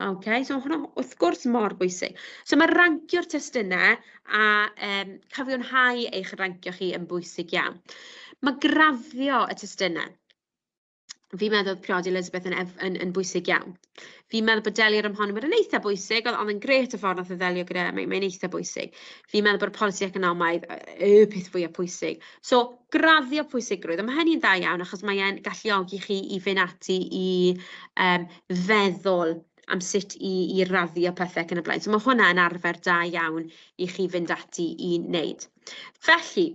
Okay, so hwnna wrth gwrs mor bwysig. So mae rancio'r testunau a cyfiawnhau eich rancio chi yn bwysig iawn. Mae grafio y testunau. Fi'n meddwl priodi Elizabeth yn bwysig iawn. Fi'n meddwl bod delio'r ymhonwyr yn eitha bwysig, ond yn gret y ffordd nath o ddelio gyda, mae'n eitha bwysig. Fi'n meddwl bod polisi economaidd y peth fwyaf pwysig. So, graddio pwysigrwydd, mae hynny'n dda iawn, achos mae'n galluogi chi i fynd ati i feddwl am sut i raddio pethau ac yn y blaen. So, mae hwnna yn arfer da iawn i chi fynd ati i wneud. Felly,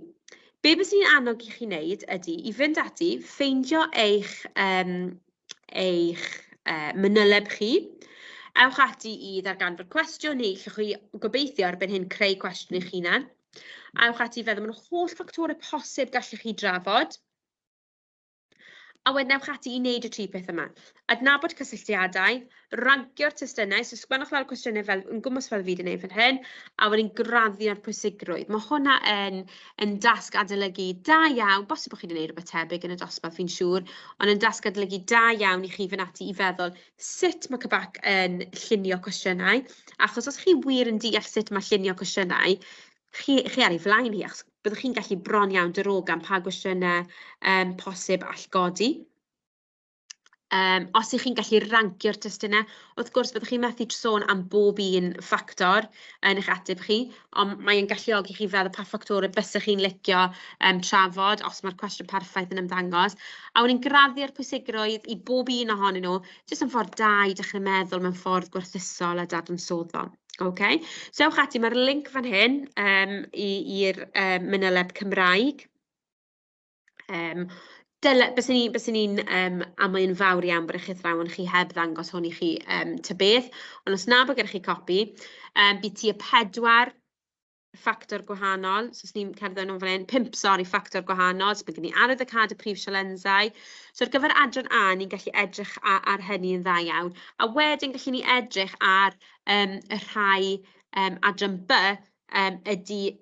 be bys ni'n annog i chi wneud ydy i fynd ati, ffeindio eich manyleb chi, ewch ati i ddarganfod cwestiwn neu llwch chi gobeithio erbyn hyn creu cwestiwn eich hunan. Ewch ati feddwl, mae'n holl ffactorau posib gallwch chi drafod. A wedyn ewch ati i wneud y 3 peth yma. Adnabod cysylltiadau, rankio'r testunau, so sgwennwch lawr cwestiynau fel, yn gwmws fel fi wedi gwneud fan hyn, a wedyn graddio'r pwysigrwydd. Mae hwnna yn dasg adolygu da iawn, bosib bod chi wedi gwneud rhywbeth tebyg yn y dosbarth fi'n siŵr, ond yn dasg adolygu da iawn i chi fynd ati i feddwl sut mae Cybac yn llunio cwestiynau, achos os chi wir yn deall sut mae llunio cwestiynau, chi ar ei flaen hi, achos byddwch chi'n gallu bron iawn dyrog am pa gwestiynau posib all godi. Os ych chi'n gallu rankio'r testunau, wrth gwrs byddwch chi'n methu sôn am bob un ffactor yn eich ateb chi, ond mae'n galluogi chi feddwl pa ffactorau bysych chi'n licio trafod os mae'r cwestiwn perffaith yn ymddangos. A wedyn graddio'r pwysigrwydd i bob un ohonyn nhw, jyst yn ffordd da i dechrau meddwl mewn ffordd gwerthusol a dadansoddol. Okay. So ewch ati, mae'r link fan hyn i'r manyleb Cymraeg. Byswn ni'n amlwyn fawr iawn bod eich athrawon chi heb ddangos hwn i chi ta beth, ond os na bod gennych chi copi, bydd tua 4 ffactor gwahanol, so os ni'n cerdded nhw'n fan hyn, 5 ffactor gwahanol, so bydd gen i arwyddocad y prif sialensau. So ar gyfer adran A, ni'n gallu edrych ar hynny yn dda iawn, a wedyn gallwn ni edrych ar y rhai adran B ydy,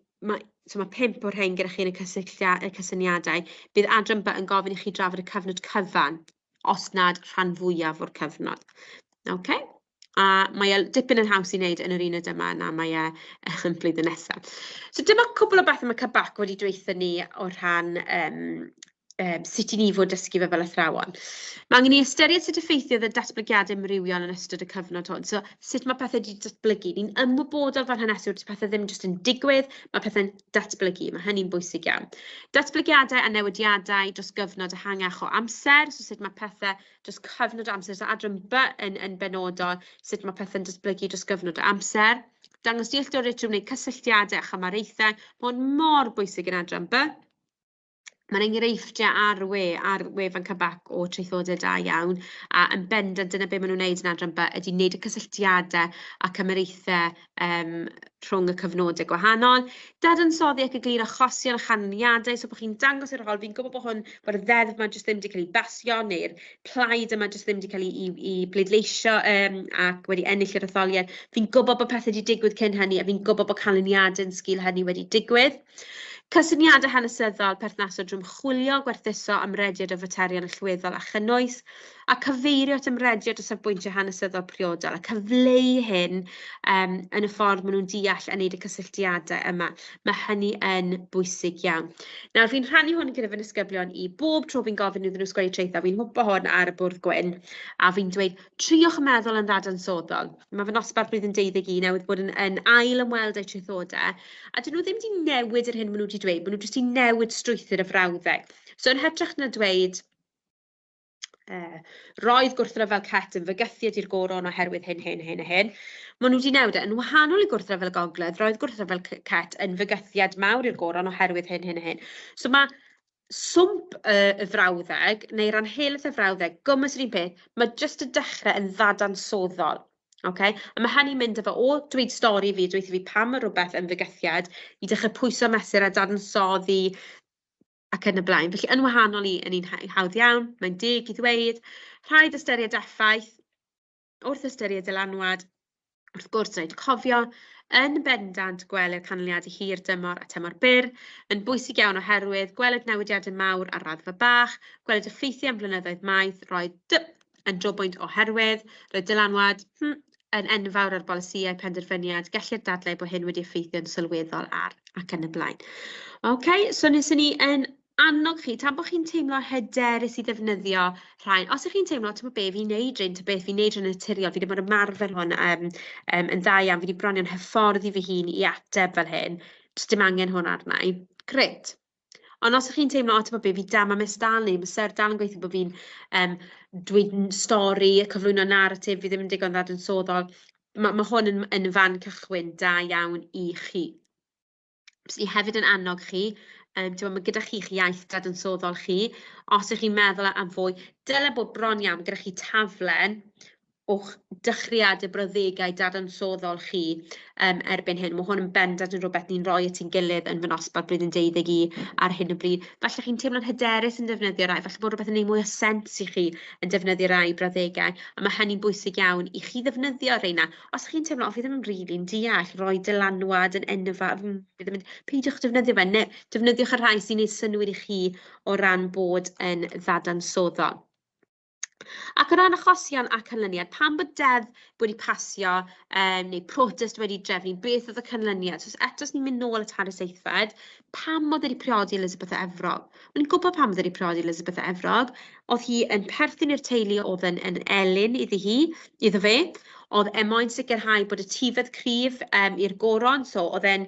so mae 5 o'r rhain gyda chi yn y cysyniadau, bydd adran B yn gofyn i chi drafod y cyfnod cyfan, os nad rhan fwyaf o'r cyfnod. Okay. A mae dipyn yn haws i wneud yn yr uned yma na mae yn blwyddyn nesaf. So dyma cwbl o beth mae Cybac wedi dweutho ni o rhan sut i ni fod dysgu fe fel athrawon. Mae angen i ystyried sut effeithiodd y datblygiadau amrywiol yn ystod y cyfnod hwn. So sut mae pethau wedi datblygu. Ni'n ymwybodol fan haneswr, pethau ddim jyst yn digwydd, mae pethau'n datblygu. Mae hynny'n bwysig iawn. Datblygiadau a newidiadau dros gyfnod ehangach o amser, so sut mae pethau dros cyfnod o amser, so adran B yn benodol, sut mae pethau'n datblygu dros gyfnod o amser. Dangos dealltwriaeth trwy wneud cysylltiadau a chymaraethau, mae hwn mor bwysig yn adran B. Mae'n enghreifftiau ar wefan Cybac o traethodau da iawn, a yn bendant dyna beth maen nhw'n wneud yn adran B ydy wneud y cysylltiadau a cymaraethau rhwng y cyfnodau gwahanol. Dadansoddi ac egluro achosion a chanlyniadau, so bod chi'n dangos i'r hol, fi'n gwybod bod y ddeddf yma jyst ddim wedi cael ei basio, neu'r plaid yma jyst ddim wedi cael ei bleidleisio ac wedi ennill yr etholiad. Fi'n gwybod bod pethau wedi digwydd cyn hynny, a fi'n gwybod bod canlyniadau yn sgil hynny wedi digwydd. Cysyniadau hanesyddol perthnasol drwy chwilio, gwerthuso, ymrediad o faterion allweddol a chynnwys, a cyfeirio at ymrediad o safbwyntiau hanesyddol priodol, a cyfleu hyn yn y ffordd maen nhw'n deall a wneud y cysylltiadau yma. Mae hynny yn bwysig iawn. Nawr, fi'n rhannu hwn gyda fy nisgyblion i bob tro fi'n gofyn iddyn nhw sgwennu traethawd. Fi'n hwpo hwn ar y bwrdd gwyn, a fi'n dweud, triwch meddwl yn ddadansodol. Mae fy nosbarth blwyddyn 2021 newydd bod yn ail ymweld â'i traethodau, a dyn nhw ddim wedi newid yr hyn maen nhw wedi dweud, maen nhw jyst wedi newid strwythur y frawddeg. So yn hytrach na dweud, roedd gwrthryfel cet yn fygythiad i'r goron oherwydd hyn. Maen nhw wedi newid yn wahanol i gwrthryfel gogledd, roedd gwrthryfel cet yn fygythiad mawr i'r goron oherwydd hyn. So mae swmp y frawddeg, neu ranhelaeth y frawddeg, gwmys yr un peth, mae jyst y dechrau yn ddadansodol. Okay? A mae hynny'n mynd efo o dweud stori fi, dweud fi pam mae rhywbeth yn fygythiad, i dechrau pwyso mesur a dadansoddi ac yn y blaen. Felly yn wahanol yn un hawdd iawn, mae'n deg i ddweud, rhaid ystyried effaith, wrth ystyried dylanwad, wrth gwrs rhaid cofio, yn bendant gweld canlyniadau hir dymor a tymor byr, yn bwysig iawn oherwydd, gweld newidiadau mawr a raddfa bach, gweld effeithiau am flynyddoedd maith, roedd yn jobwynt oherwydd, roedd dylanwad yn enfawr ar bolisïau penderfyniad, gellir dadlau bod hyn wedi effeithio'n sylweddol ac yn y blaen. Okay, so nesyn ni yn annog chi, tan bod chi'n teimlo hyderus i ddefnyddio rhain. Os ych chi'n teimlo, ti'n be fi'n neud rhain, ta beth fi'n neud rhain naturiol, fi wedi bod yn ymarfer hwn yn dda iawn, fi wedi bronio'n hyfforddi fi hun i ateb fel hyn, jyst dim angen hwn arna i. Gret. Ond os ych chi'n teimlo, ti'n be fi dam am ysdal ni, mae Sir dal yn gweithio bod fi'n dweud stori, cyflwyno narratif, fi ddim yn digon ddadansodol, mae hwn yn fan cychwyn da iawn i chi. I hefyd yn annog chi, mae gyda chi'ch iaith dadansoddol chi, os ych chi'n meddwl am fwy, dyle bod bron iawn gyda chi taflen o'ch dechreuadau brawddegau dadansoddol chi erbyn hyn. Mae hwn yn bendant yn rhywbeth ni'n rhoi at ein gilydd yn fy nosbarth blwyddyn 20 ar hyn o bryd. Falle chi'n teimlo'n hyderus yn defnyddio rai, falle bod rhywbeth yn ei mwy o sens i chi yn defnyddio rai brawddegau, a mae hynny'n bwysig iawn i chi ddefnyddio reina. Os chi'n teimlo, fi ddim yn rili'n deall, rhoi dylanwad yn enfawr, peidiwch defnyddio fe, defnyddiwch y rhai sy'n ei synwyr i chi o ran bod yn ddadansoddo. Ac o ran achosion a canlyniad, pam bod deddf wedi pasio neu protest wedi drefnu, beth oedd y canlyniad? So eto, os ni'n mynd nôl at Hanes Sesiwn, pam oedd wedi priodi Elizabeth Efrog? Mae'n gwybod pam oedd wedi priodi Elizabeth Efrog. Oedd hi yn perthyn i'r teulu oedd yn Elin iddo fe. Oedd moyn sicrhau bod y tifedd cryf i'r goron, so oedd e'n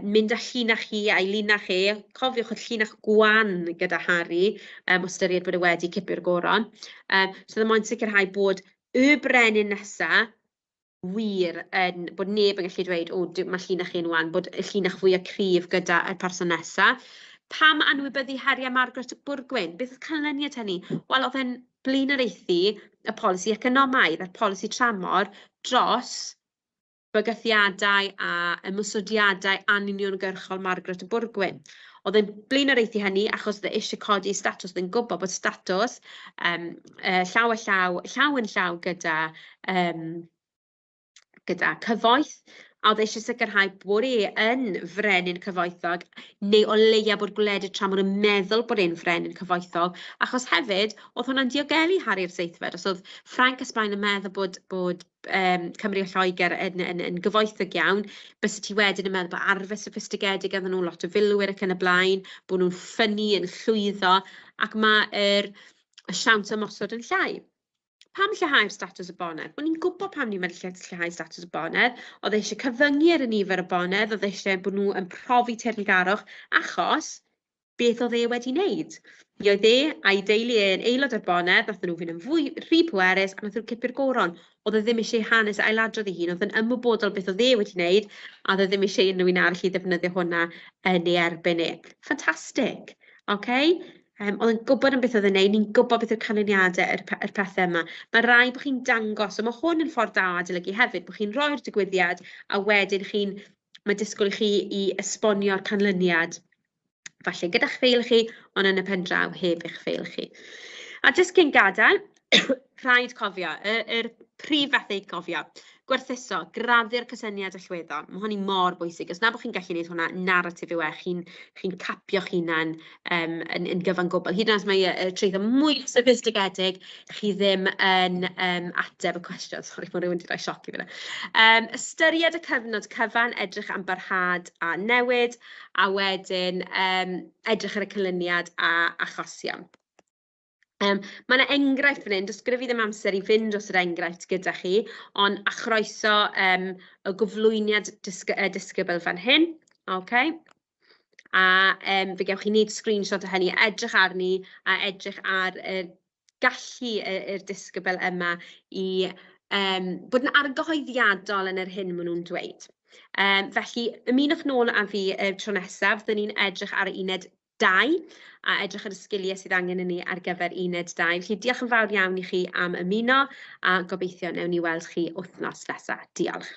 mynd â llinach hi a'i linach e. Cofiwch oedd llinach gwan gyda Harry, o ystyried bod e wedi cipio'r goron. So oedd moyn sicrhau bod y brenin nesaf wir bod neb yn gallu dweud, o, mae llinach chi'n wan, bod y llinach fwy o cryf gyda y person nesaf. Pam anwybyddu Harry a Margaret Bwrgwyn? Beth oedd canlyniad hynny? Wel, oedd e'n blaenoriaethu y polisi economaidd a'r polisi tramor dros bygythiadau a ymwysodiadau anuniongyrchol Margaret Bwrgwyn. Oedd e'n blaenoriaethu hynny achos oedd e eisiau codi statws, oedd e'n gwybod bod statws llaw yn llaw gyda cyfoeth, a oedd eisiau sicrhau bod yn frenin cyfoethog, neu o leia bod gwledydd tramor yn meddwl bod e'n frenin cyfoethog, achos hefyd, oedd hwnna'n diogelu Harry'r Seithfed, os oedd Ffrainc Ysbaen yn meddwl bod Cymru a Lloegr yn gyfoethog iawn, bys ti wedyn yn meddwl bod arfer soffistigedig ganddyn nhw lot o filwyr ac yn y blaen, bod nhw'n ffynnu yn llwyddo, ac mae'r siawns ymosod yn llai. Pam lleihau'r statws y bonedd? Wel, ni'n gwybod pam ni'n meddwl lleihau statws y bonedd. Oedd eisiau cyfyngu'r nifer y bonedd, oedd eisiau bod nhw yn profi teyrngarwch, achos beth oedd e wedi wneud? Mi oedd a'i deulu yn aelod o'r bonedd, nath nhw fynd yn rhy pwerus, a nath nhw'n cipio'r goron. Oedd e ddim eisiau Hanes ailadrodd ei hun, oedd yn ymwybodol beth oedd e wedi wneud, a oedd e ddim eisiau unrhyw un arall i ddefnyddio hwnna yn ei erbyn e. Ffantastig, okay? Oedd yn gwybod yn beth oedd yn neud, ni'n gwybod beth yw'r canlyniadau yr pethau yma. Mae rai bod chi'n dangos, so mae hwn yn ffordd da o adolygu hefyd, bod chi'n rhoi'r digwyddiad a wedyn mae disgwyl chi i esbonio'r canlyniad. Falle gyda'ch ffeil chi, ond yn y pen draw heb eich ffeil chi. A jyst cyn gadael, rhaid cofio, yr prif bethau cofio. Gwerthuso, graddu'r cysyniad allweddol. Mae hwnny mor bwysig. Os na bod chi'n gallu gwneud hwnna narratif yw chi'n capio'ch hunan yn gyfan gwbl. Hyd yn oed mae y treithawd mwy soffistigedig, chi ddim yn ateb y cwestiwn. Sori, mae rhywun wedi rhoi sioc i fi. Ystyried y cyfnod cyfan, edrych am barhad a newid, a wedyn edrych ar y canlyniad a achosion. Mae yna enghraifft fan hyn, does gyda fi ddim amser i fynd dros yr enghraifft gyda chi, ond achroeso y gyflwyniad disgybl fan hyn. Okay. A fe gewch chi wneud screenshot o hynny, edrych arni a edrych ar gallu yr disgybl yma i bod yn argyhoeddiadol yn yr hyn maen nhw'n dweud. Felly, ymunwch nôl â fi tro nesaf, fydden ni'n edrych ar uned 2 a edrych ar y sgiliau sydd angen i ni ar gyfer uned 2. Felly diolch yn fawr iawn i chi am ymuno a gobeithio wnawn ni weld chi wythnos nesaf. Diolch.